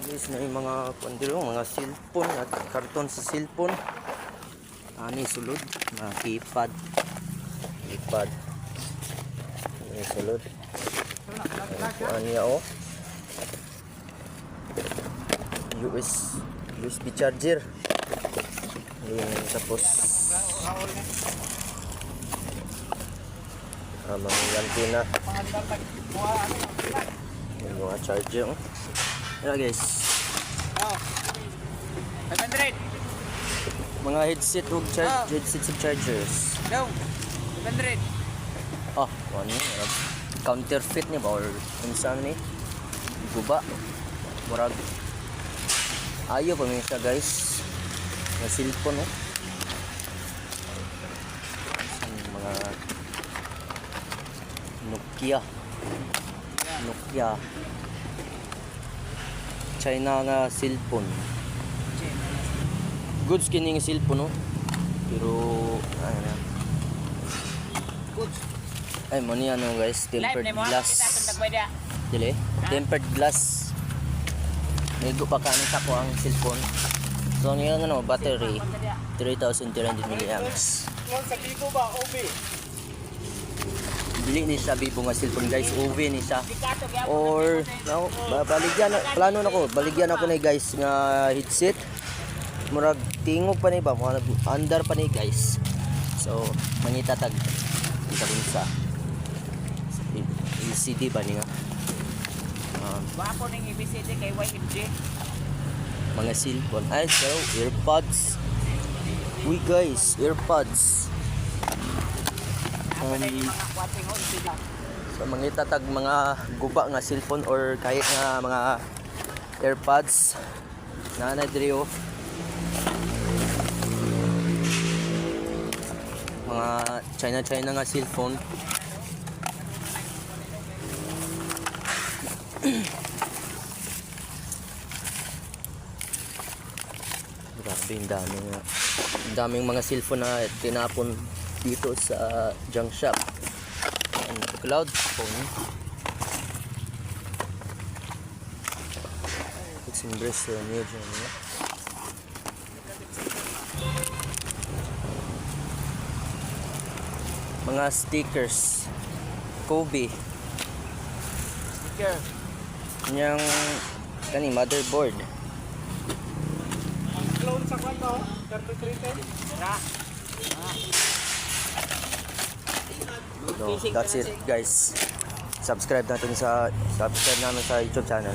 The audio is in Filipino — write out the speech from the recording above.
Guys, na yung mga pandiro, mga cellphone at karton sa cellphone. Ani sulod, mga keypad. Ani sulod. Kuan niya oh. USB charger. Yung tapos mga antenna. Yung mga charger oh. Yan guys. Oh. 500. Mga headset ug headset ug chargers. Daw. 500. Ah, ano counterfeit ni ba or unsa ni? Guba. Murag ayo pa siya guys. Mga cellphone oh. Mga Nokia. China nga cellphone. Goods kini nga cellphone no. Pero ano na. Goods. Ay mo ni ano guys, tempered glass. Dili, tempered glass. Nego pa kanin sa ko ang cellphone. So ang yung ano, battery 3,300 mAh. Sa Vivo ba, OB? Bili ni siya Vivo nga cellphone guys, OV ni siya. Or no, plano nako, baligyan ako ni guys nga headset. Murag tingog pa ni ba, mga under pa ni guys. So mangitatag kita sa LCD ba ni nga. Wapo ning IBCD kay YMG. Mga cellphone. Ay, so earpods. Uy guys, earpods. So mangitatag mga guba nga cellphone or kahit nga mga earpods na diri oh. Mga China nga cellphone. Grabe yung daming mga cellphone na tinapon dito sa junk shop. Cloud phone. It's embrace new journey. Mga stickers. Kobe. Sticker. Yang kani motherboard. Ang clone sa kwarto, 3310. Ra. So, that's it guys. Subscribe namin sa YouTube channel.